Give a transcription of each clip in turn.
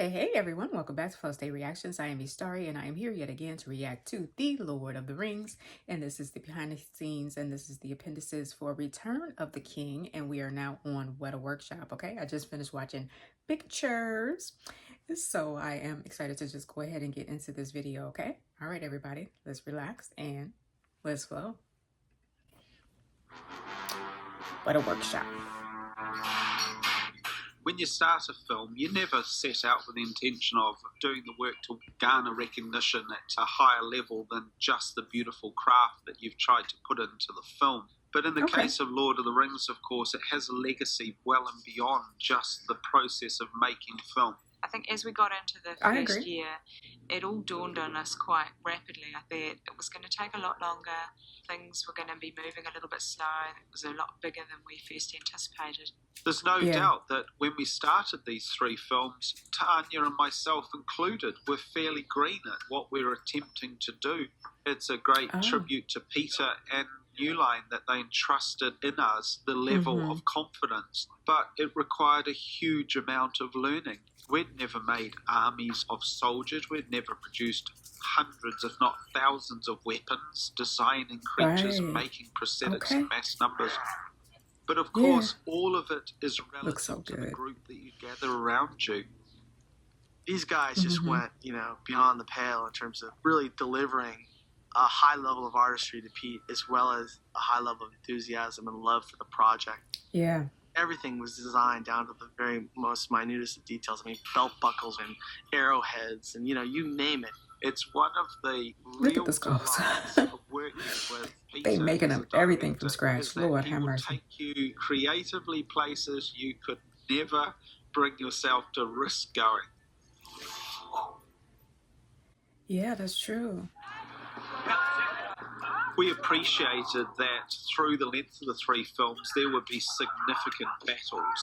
Hey everyone, welcome back to Flow State Reactions. I am Starry and I am here yet again to react to The Lord of the Rings. And this is the behind the scenes and this is the appendices for Return of the King. And we are now on Weta Workshop, okay? I just finished watching pictures. So I am excited to just go ahead and get into this video, okay? All right, everybody, let's relax and let's flow. Weta Workshop. When you start a film, you never set out with the intention of doing the work to garner recognition at a higher level than just the beautiful craft that you've tried to put into the film. But in the case of Lord of the Rings, of course, it has a legacy well and beyond just the process of making film. I think as we got into the first year, it all dawned on us quite rapidly. I thought it was going to take a lot longer. Things were going to be moving a little bit slower. It was a lot bigger than we first anticipated. There's no doubt that when we started these three films, Tanya and myself included, were fairly green at what we were attempting to do. It's a great tribute to Peter and New Line that they entrusted in us the level of confidence, but it required a huge amount of learning. We'd never made armies of soldiers. We'd never produced hundreds, if not thousands, of weapons, designing creatures, making prosthetics in mass numbers. But of course, all of it is relative to the group that you gather around you. These guys just went, beyond the pale in terms of really delivering a high level of artistry to Pete, as well as a high level of enthusiasm and love for the project. Yeah. Everything was designed down to the very most minutest of details. I mean, belt buckles and arrowheads and, you name it. It's one of the Look at the skulls. of working with Peter. They making up everything from scratch. Lord have mercy. Take you creatively places you could never bring yourself to risk going. Yeah, that's true. We appreciated that through the length of the three films there would be significant battles.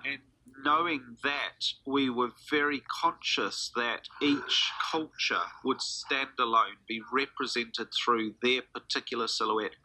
And knowing that, we were very conscious that each culture would stand alone, be represented through their particular silhouette.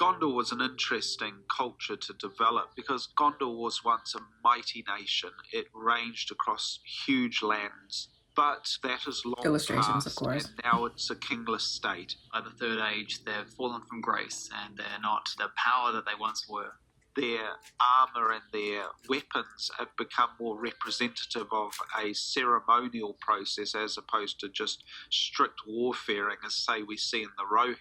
Gondor was an interesting culture to develop because Gondor was once a mighty nation. It ranged across huge lands. But that is long Illustrations, past, of course. and now it's a kingless state. By the Third Age, they've fallen from grace, and they're not the power that they once were. Their armour and their weapons have become more representative of a ceremonial process as opposed to just strict warfaring, as, say, we see in the Rohan.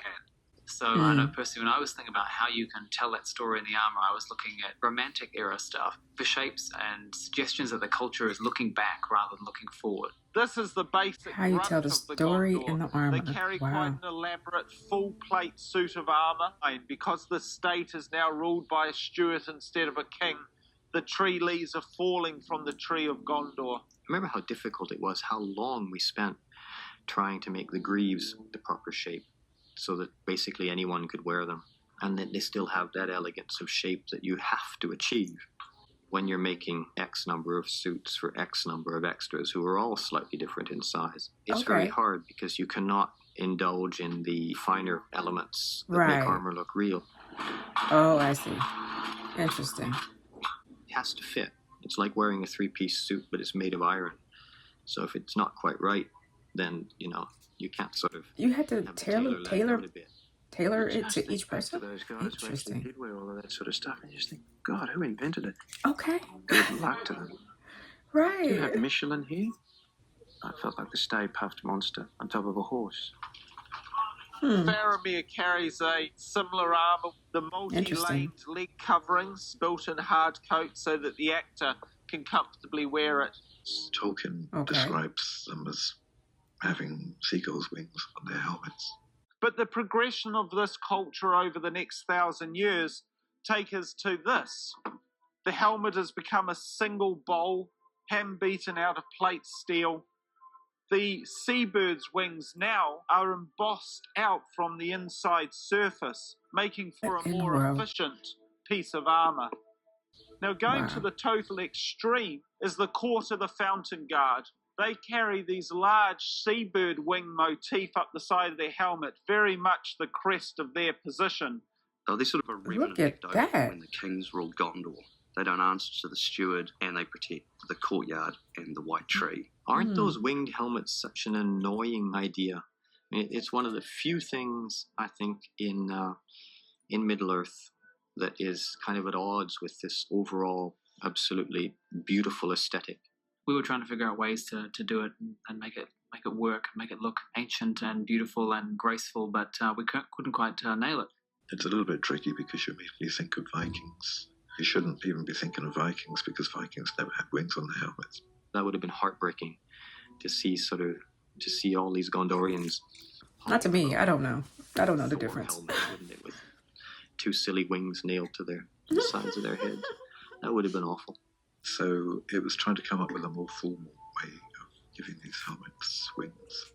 So I know personally, when I was thinking about how you can tell that story in the armour, I was looking at romantic era stuff for shapes and suggestions that the culture is looking back rather than looking forward. This is the basic how you tell the story in the armor. They carry quite an elaborate full-plate suit of armour. And because the state is now ruled by a steward instead of a king, the tree leaves are falling from the tree of Gondor. Remember how difficult it was, how long we spent trying to make the greaves the proper shape so that basically anyone could wear them. And that they still have that elegance of shape that you have to achieve when you're making X number of suits for X number of extras who are all slightly different in size. It's very hard because you cannot indulge in the finer elements that make armor look real. Oh, I see. Interesting. It has to fit. It's like wearing a three-piece suit, but it's made of iron. So if it's not quite right, then, you can't sort of... You had to tailor it to each person? Those guys who actually did wear all of that sort of stuff, and you just think, God, who invented it? Okay. Good luck to them. Right. Do you have Michelin here? I felt like the stay-puffed monster on top of a horse. Faramir carries a similar armour, the multi-laned leg coverings built in hard coat so that the actor can comfortably wear it. Tolkien describes them as having seagulls' wings on their helmets. But the progression of this culture over the next 1,000 years take us to this. The helmet has become a single bowl, hand-beaten out of plate steel. The seabird's wings now are embossed out from the inside surface, making for a more efficient piece of armour. Now, going to the total extreme is the Court of the Fountain Guard. They carry these large seabird wing motif up the side of their helmet, very much the crest of their position. Oh, they sort of a remnant left over when the kings ruled Gondor. They don't answer to the steward, and they protect the courtyard and the white tree. Aren't those winged helmets such an annoying idea? I mean, it's one of the few things, I think, in Middle-earth that is kind of at odds with this overall absolutely beautiful aesthetic. We were trying to figure out ways to do it and make it work, make it look ancient and beautiful and graceful, but we couldn't quite nail it. It's a little bit tricky because you immediately think of Vikings. You shouldn't even be thinking of Vikings because Vikings never had wings on their helmets. That would have been heartbreaking to see all these Gondorians. Not to me. I don't know. I don't know the difference. Helmets, wouldn't it, with 2 silly wings nailed to the sides of their heads. That would have been awful. So it was trying to come up with a more formal way of giving these helmets wings.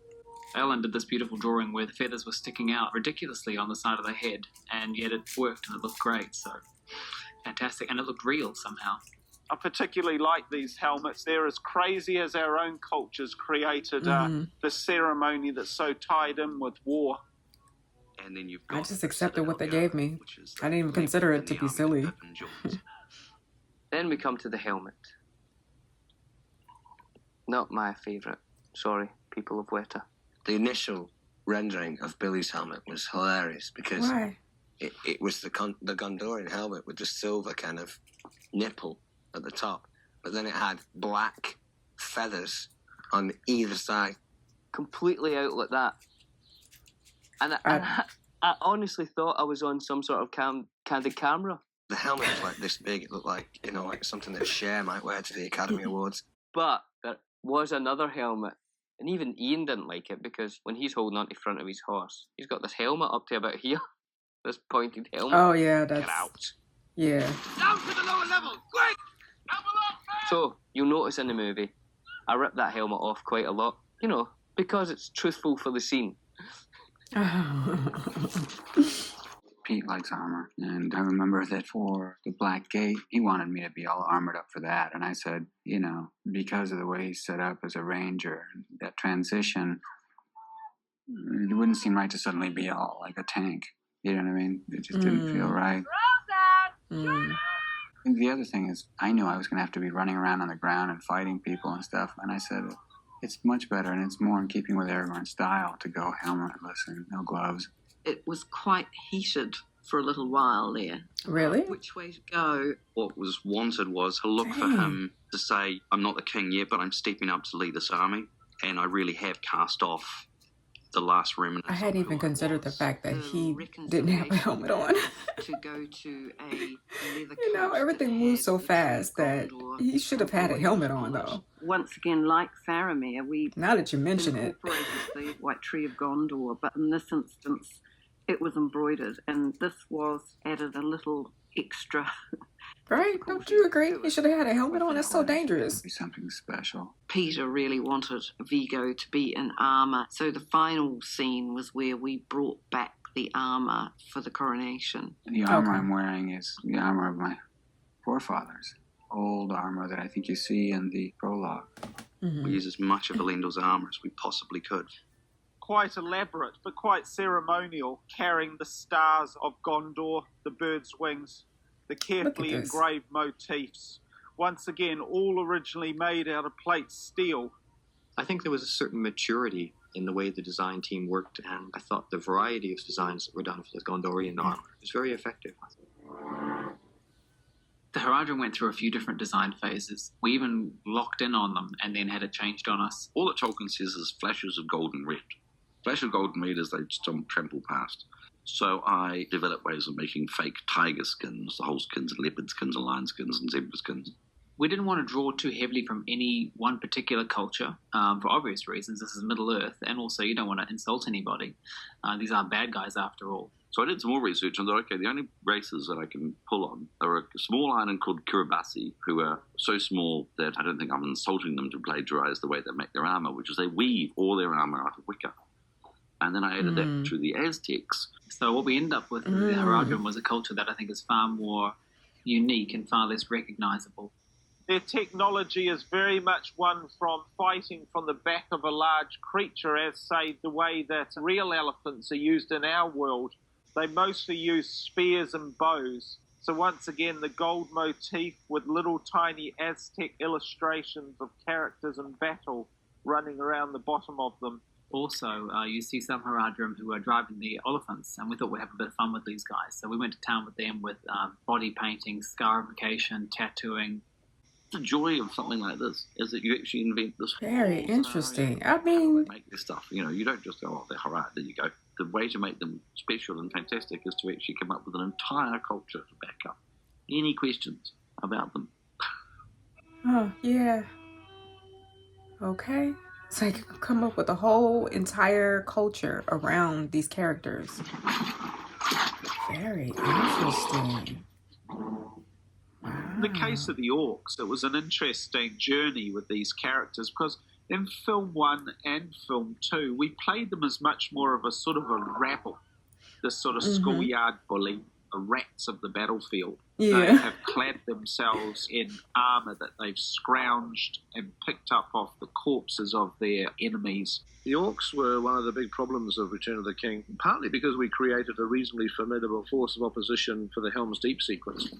Ellen did this beautiful drawing where the feathers were sticking out ridiculously on the side of the head, and yet it worked and it looked great. So fantastic, and it looked real somehow. I particularly like these helmets. They're as crazy as our own cultures created the ceremony that's so tied in with war. And then you've got I just accepted what they gave me. I didn't even consider it to be silly. Then we come to the helmet. Not my favourite. Sorry, people of Weta. The initial rendering of Billy's helmet was hilarious because it was the Gondorian helmet with the silver kind of nipple at the top, but then it had black feathers on either side. Completely out like that. And I honestly thought I was on some sort of candid camera. The helmet was like this big. It looked like, like something that Cher might wear to the Academy Awards. But there was another helmet. And even Ian didn't like it because when he's holding on to the front of his horse, he's got this helmet up to about here. This pointed helmet. Oh, yeah, that's... Get out. Yeah. Down to the lower level! Quick! Double up, man! So, you'll notice in the movie, I ripped that helmet off quite a lot. Because it's truthful for the scene. Pete likes armor, and I remember that for the Black Gate, he wanted me to be all armored up for that, and I said, because of the way he's set up as a ranger, that transition, it wouldn't seem right to suddenly be all like a tank. You know what I mean? It just didn't feel right. And the other thing is, I knew I was going to have to be running around on the ground and fighting people and stuff, and I said, it's much better, and it's more in keeping with everyone's style to go helmetless and no gloves. It was quite heated for a little while there. Really? Which way to go? What was wanted was a look for him to say, I'm not the king yet, but I'm stepping up to lead this army, and I really have cast off the last remnants. I hadn't even considered the fact that he didn't have a helmet on. To go to a leather everything moves so fast that he should have had a helmet on, though. Once again, like Faramir, we now that you mention it, the White Tree of Gondor, but in this instance, it was embroidered, and this was added a little extra. Right? Don't you agree? He should have had a helmet on. That's so dangerous. It'd be something special. Peter really wanted Viggo to be in armour, so the final scene was where we brought back the armour for the coronation. The armour I'm wearing is the armour of my forefathers. Old armour that I think you see in the prologue. We used as much of Elendil's armour as we possibly could. Quite elaborate, but quite ceremonial, carrying the stars of Gondor, the bird's wings, the carefully engraved motifs. Once again, all originally made out of plate steel. I think there was a certain maturity in the way the design team worked, and I thought the variety of designs that were done for the Gondorian armor was very effective. The Haradrim went through a few different design phases. We even locked in on them and then had it changed on us. All that Tolkien says is flashes of gold and red. Flash of gold and red as they just don't trample past. So I developed ways of making fake tiger skins, the whole skins, leopard skins, and lion skins, and zebra skins. We didn't want to draw too heavily from any one particular culture for obvious reasons. This is Middle-earth, and also you don't want to insult anybody. These are bad guys after all. So I did some more research and thought, okay, the only races that I can pull on are a small island called Kiribati, who are so small that I don't think I'm insulting them to plagiarize the way they make their armor, which is they weave all their armor out of wicker. And then I added that to the Aztecs. So what we ended up with the Haradrim was a culture that I think is far more unique and far less recognizable. Their technology is very much one from fighting from the back of a large creature, as, say, the way that real elephants are used in our world. They mostly use spears and bows. So once again, the gold motif with little tiny Aztec illustrations of characters in battle running around the bottom of them. Also, you see some Haradrim who are driving the elephants, and we thought we'd have a bit of fun with these guys. So we went to town with them with body painting, scarification, tattooing. The joy of something like this is that you actually invent this. Very interesting. I mean, make this stuff. You know, you don't just go, oh, they're Harad, there you go. The way to make them special and fantastic is to actually come up with an entire culture to back up any questions about them. Oh, yeah. Okay. So you can come up with a whole entire culture around these characters. Very interesting. In the case of the Orcs, it was an interesting journey with these characters because in film 1 and film 2, we played them as much more of a sort of a rabble, this sort of schoolyard bully, the rats of the battlefield. Yeah. They have clad themselves in armour that they've scrounged and picked up off the corpses of their enemies. The Orcs were one of the big problems of Return of the King, partly because we created a reasonably formidable force of opposition for the Helm's Deep sequence.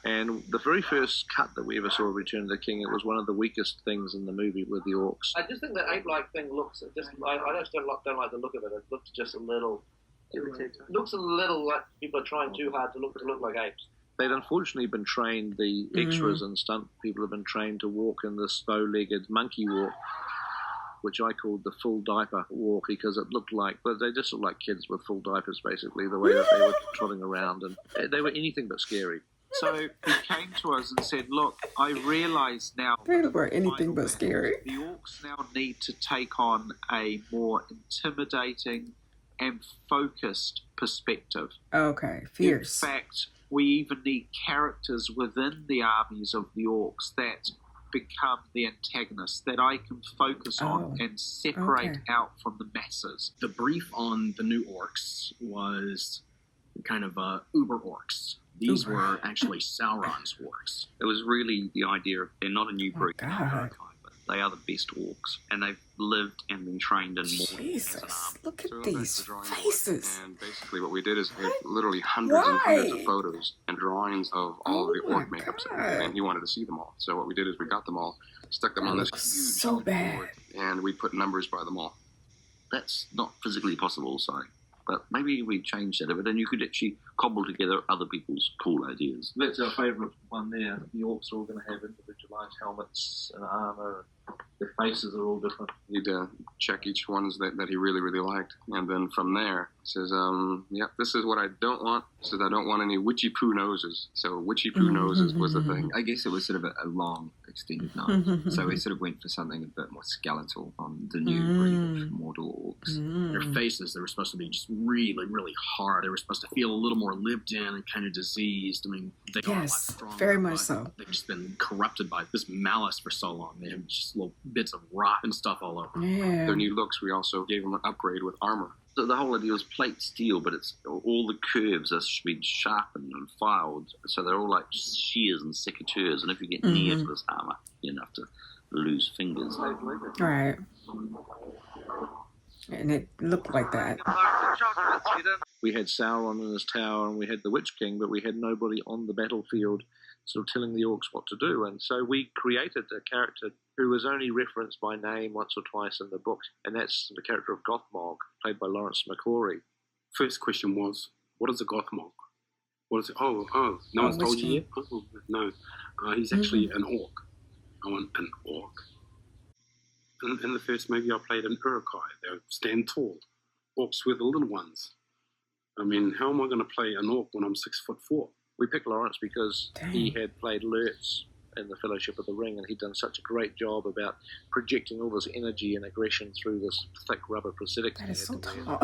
And the very first cut that we ever saw of Return of the King, it was one of the weakest things in the movie with the Orcs. I just think that ape-like thing looks, I just don't like the look of it. It looks just a little... It looks a little like people are trying too hard to look like apes. They'd unfortunately been trained, the extras and stunt people have been trained to walk in this bow-legged monkey walk, which I called the full diaper walk because it looked like, but they just looked like kids with full diapers basically, the way that they were trotting around, and they were anything but scary. So he came to us and said, look, I realise now... They were anything but scary. The Orcs now need to take on a more intimidating and focused perspective. Okay, fierce. In fact, we even need characters within the armies of the Orcs that become the antagonists that I can focus on and separate out from the masses. The brief on the new Orcs was kind of uber Orcs. These were actually Sauron's Orcs. It was really the idea of they're not a new breed, but they are the best Orcs, and they've lived and been trained in more. Jesus, look at these faces. And basically what we did is we had literally hundreds and hundreds of photos and drawings of all of the orc makeups, and he wanted to see them all. So what we did is we got them all, stuck them on this huge board, and we put numbers by them all. That's not physically possible, sorry. But maybe we change that a bit, and you could actually cobble together other people's cool ideas. That's our favourite one there. The Orcs are all going to have individualised helmets and armour. Their faces are all different. He'd check each ones that he really, really liked. And then from there, he says, yep, this is what I don't want. He says, I don't want any witchy poo noses. So witchy poo noses was the thing. I guess it was sort of a long, extended nose. So we sort of went for something a bit more skeletal on the new breed of mortal Orcs. Their faces, they were supposed to be just really, really hard. They were supposed to feel a little more lived in and kind of diseased. I mean, they are a lot stronger. Very much so. They've just been corrupted by this malice for so long. They have just little bits of rot and stuff all over. Yeah. Their new looks, we also gave them an upgrade with armor. So the whole idea was plate steel, but it's all the curves are been sharpened and filed, so they're all like shears and secateurs, and if you get near to this armor, you're enough to lose fingers. Right. And it looked like that. We had Sauron in his tower and we had the Witch King, but we had nobody on the battlefield sort of telling the Orcs what to do. And so we created a character who was only referenced by name once or twice in the book, and that's the character of Gothmog, played by Lawrence McCrory. First question was, what is a Gothmog? What is it? Oh, no one's told you yet? Oh, no. He's actually an orc. I want an orc. In the first movie, I played an Uruk-hai. They stand tall. Orcs were the little ones. I mean, how am I going to play an orc when I'm 6'4"? We picked Lawrence because he had played Lurtz in the Fellowship of the Ring, and he'd done such a great job about projecting all this energy and aggression through this thick rubber prosthetic. That is so tall.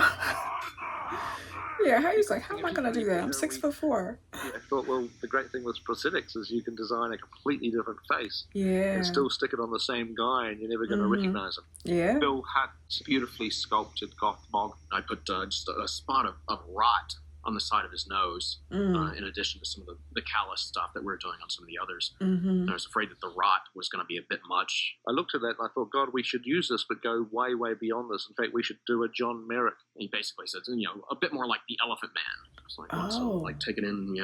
Yeah, he's like, how am I going to do that? I'm 6'4". I thought, well, the great thing with prosthetics is you can design a completely different face. Yeah. And still stick it on the same guy, and you're never going to recognise him. Yeah. Bill Hunt beautifully sculpted Gothmog. I put just a spot of rot on the side of his nose, in addition to some of the callus stuff that we were doing on some of the others. And I was afraid that the rot was going to be a bit much. I looked at that and I thought, God, we should use this, but go way, way beyond this. In fact, we should do a John Merrick. He basically said, a bit more like the Elephant Man. I was like, so like take it in,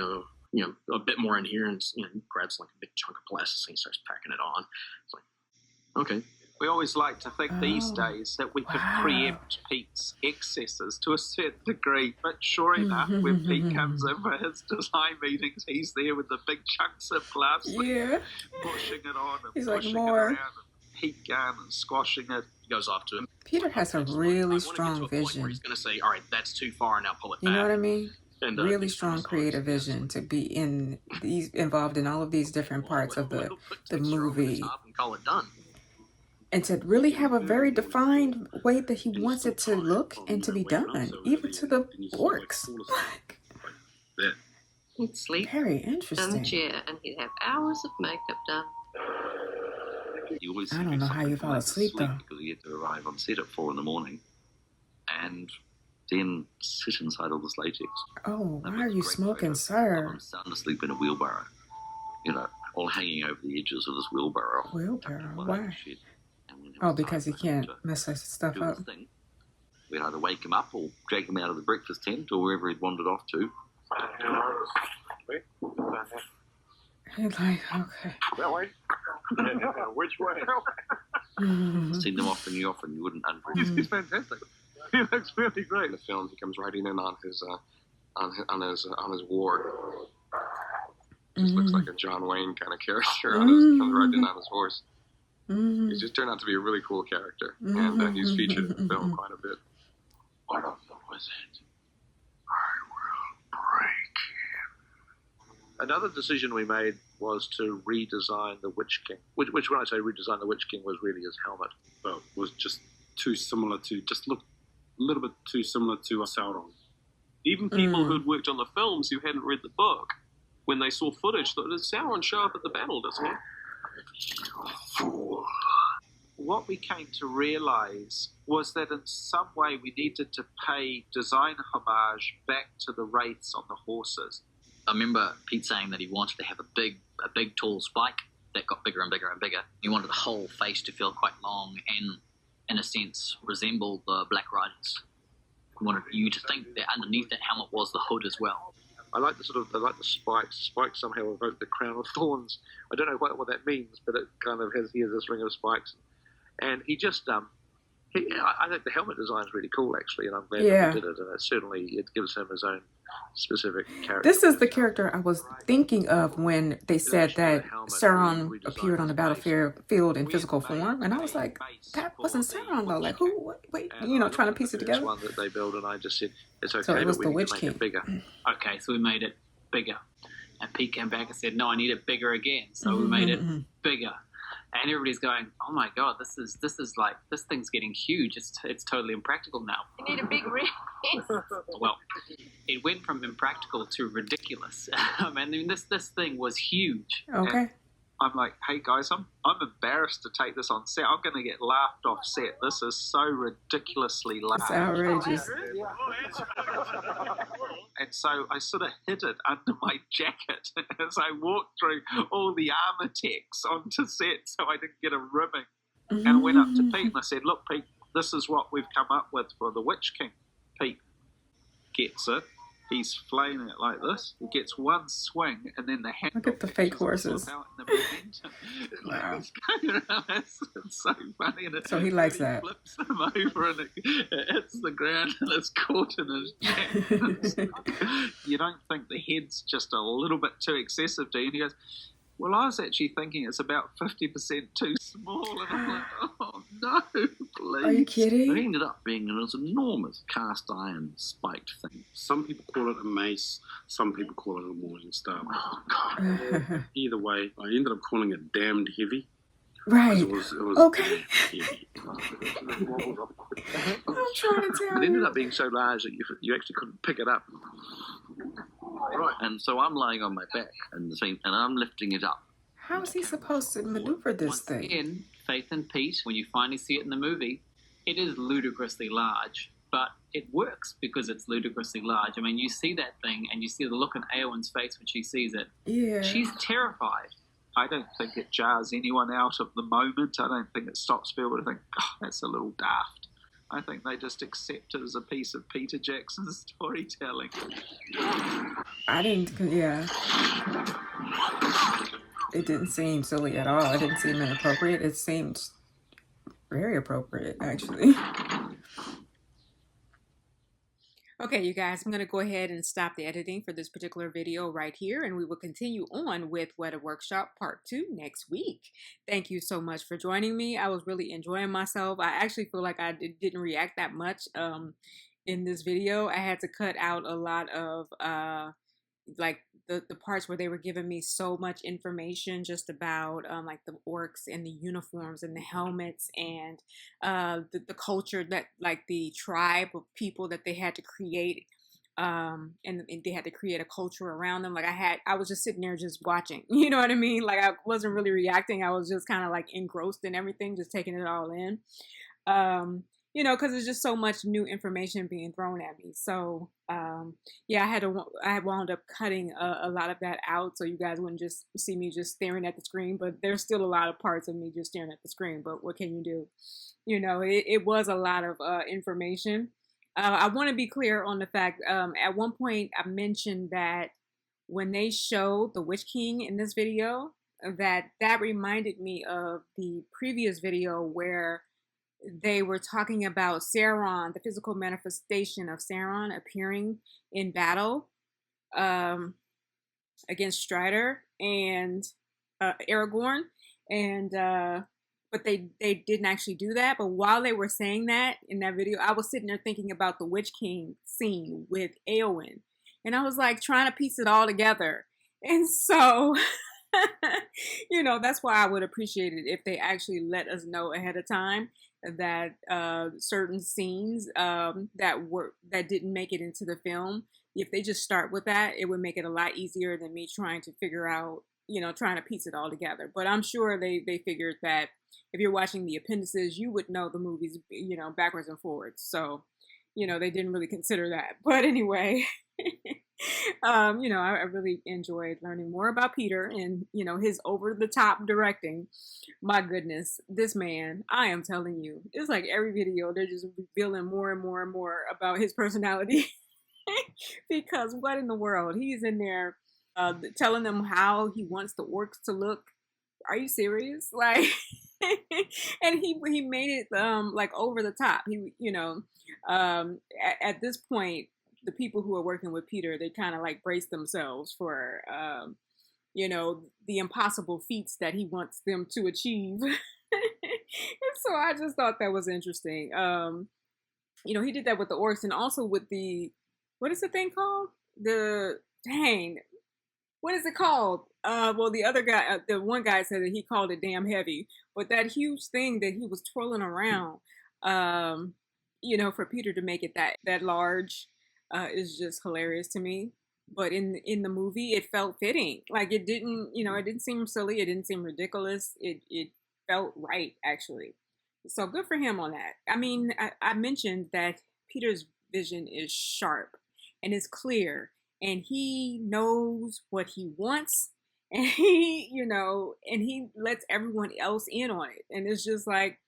a bit more in here, and he grabs like a big chunk of plastic and he starts packing it on. It's like, okay. We always like to think these days that we can preempt Pete's excesses to a certain degree, but sure enough, when Pete comes in for his design meetings, he's there with the big chunks of plastic, pushing it on and he's pushing like it more around, and heat gun and squashing it. He goes off to him. Peter has a really strong vision. He's going to say, all right, that's too far, now pull it back. You know what I mean? And, really strong creative vision to be involved in all of these different parts of the movie. And call it done. And to really have a very defined way that he wants it to look and to be done, even to the orcs. He'd sleep very in the interesting. chair and he'd have hours of makeup done. I don't know how you fall asleep though. Because you get to arrive on set at 4 a.m. and then sit inside all this latex. Oh, why are you smoking, sir? I'm sound asleep in a wheelbarrow, all hanging over the edges of this wheelbarrow. Wheelbarrow? Why? Oh, because he can't mess that stuff up. We'd either wake him up or drag him out of the breakfast tent or wherever he'd wandered off to. He's like, okay. That way? Which way? Seen them often, you wouldn't unbreathe. He's fantastic. He looks really great. In the film, he comes riding in on his ward. Just looks like a John Wayne kind of character. Comes riding in on his horse. He's just turned out to be a really cool character, and he's featured in the film quite a bit. What was it? Another decision we made was to redesign the Witch King. Which when I say redesign the Witch King was really his helmet. Well, it was just looked a little bit too similar to Sauron. Even people who'd worked on the films who hadn't read the book, when they saw footage, thought, does Sauron show up at the battle, doesn't he? What we came to realise was that in some way we needed to pay design homage back to the wraiths on the horses. I remember Pete saying that he wanted to have a big tall spike that got bigger and bigger and bigger. He wanted the whole face to feel quite long and, in a sense, resemble the Black Riders. He wanted you to think that underneath that helmet was the hood as well. I like the spikes. Spikes somehow evoke the crown of thorns. I don't know what that means, but it kind of has this ring of spikes. And he just, I think the helmet design is really cool, actually, and I'm glad that he did it. And it gives him his own specific character. This is the character I was thinking of when they said that Sauron appeared on the battlefield in physical form, and I was like, that wasn't Sauron though. Like, who? Wait, trying to piece it together. It's one that they built, and I just said it's okay, so it was but the we Witch need to make it bigger. Okay, so we made it bigger, and Pete came back and said, "No, I need it bigger again." So we made it bigger. And everybody's going, oh my God, this thing's getting huge. It's totally impractical now. You need a big ring. Well, it went from impractical to ridiculous. I mean, this thing was huge. Okay. And I'm like, hey guys, I'm embarrassed to take this on set. I'm going to get laughed off set. This is so ridiculously large. It's outrageous. And so I sort of hid it under my jacket as I walked through all the armor techs onto set so I didn't get a ribbing. And I went up to Pete and I said, look, Pete, this is what we've come up with for the Witch King. Pete gets it. He's flaying it like this. He gets one swing, and then the hand. Look at the fake horses. Wow. It's so funny. And so he likes that. He flips them over, and it hits the ground, and it's caught in his jacket. You don't think the head's just a little bit too excessive, do you? And he goes, well, I was actually thinking it's about 50% too small. And I'm like, oh, no, please. Are you kidding? It ended up being this enormous cast iron spiked thing. Some people call it a mace, some people call it a morning star. Oh, God. Either way, I ended up calling it damned heavy. Right. It was okay. Heavy. I'm trying to tell It ended up being so large that you actually couldn't pick it up. Right. And so I'm lying on my back and I'm lifting it up. How is he supposed to maneuver this Once thing? Again, Faith and Pete, when you finally see it in the movie, it is ludicrously large, but it works because it's ludicrously large. I mean, you see that thing and you see the look on Eowyn's face when she sees it. Yeah. She's terrified. I don't think it jars anyone out of the moment. I don't think it stops people to think, oh, that's a little daft. I think they just accept it as a piece of Peter Jackson's storytelling. I didn't, yeah. It didn't seem silly at all. It didn't seem inappropriate. It seemed very appropriate, actually. Okay, you guys, I'm going to go ahead and stop the editing for this particular video right here, and we will continue on with Weta Workshop Part 2 next week. Thank you so much for joining me. I was really enjoying myself. I actually feel like I didn't react that much in this video. I had to cut out a lot of like the parts where they were giving me so much information just about like the orcs and the uniforms and the helmets and the culture, that like the tribe of people that they had to create, and they had to create a culture around them. Like I was just sitting there just watching, you know what I mean? Like I wasn't really reacting. I was just kind of like engrossed in everything, just taking it all in. You know, because there's just so much new information being thrown at me. So, yeah, I had wound up cutting a lot of that out so you guys wouldn't just see me just staring at the screen. But there's still a lot of parts of me just staring at the screen. But what can you do? You know, it was a lot of information. I want to be clear on the fact, at one point I mentioned that when they showed the Witch King in this video, that reminded me of the previous video where they were talking about Sauron, the physical manifestation of Sauron appearing in battle against Strider and Aragorn, and but they didn't actually do that. But while they were saying that in that video, I was sitting there thinking about the Witch King scene with Eowyn, and I was like trying to piece it all together. And so you know, that's why I would appreciate it if they actually let us know ahead of time that certain scenes that didn't make it into the film, if they just start with that, it would make it a lot easier than me trying to figure out, you know, trying to piece it all together. But I'm sure they figured that if you're watching the appendices, you would know the movies, you know, backwards and forwards. So, you know, they didn't really consider that. But anyway, you know, I really enjoyed learning more about Peter and, you know, his over-the-top directing. My goodness, this man, I am telling you, it's like every video, they're just revealing more and more and more about his personality. Because what in the world? He's in there telling them how he wants the orcs to look. Are you serious? Like, and he made it like over the top. He, you know, at this point, the people who are working with Peter, they kind of like brace themselves for, you know, the impossible feats that he wants them to achieve. And so I just thought that was interesting. You know, he did that with the orcs and also with the, what is the thing called? What is it called? Well, the other guy, the one guy said that he called it damn heavy, but that huge thing that he was twirling around, you know, for Peter to make it that large, is just hilarious to me. But in the movie, it felt fitting. Like it didn't, you know, it didn't seem silly. It didn't seem ridiculous. It felt right, actually. So good for him on that. I mean, I mentioned that Peter's vision is sharp and is clear, and he knows what he wants, and he, you know, and he lets everyone else in on it. And it's just like,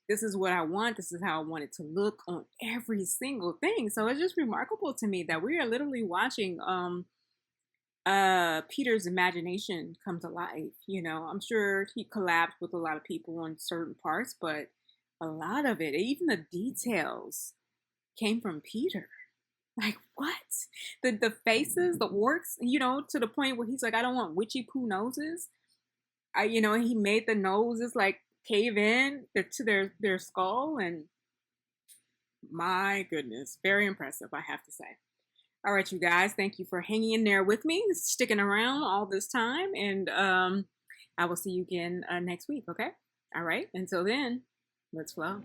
this is what I want. This is how I want it to look on every single thing. So it's just remarkable to me that we are literally watching Peter's imagination come to life. You know, I'm sure he collabed with a lot of people on certain parts, but a lot of it, even the details, came from Peter. Like, what? The faces, the orcs, you know, to the point where he's like, I don't want witchy poo noses. You know, he made the noses like cave in to their skull, and my goodness, very impressive, I have to say. All right, you guys, thank you for hanging in there with me, sticking around all this time, and I will see you again next week, okay? All right, until then, let's flow.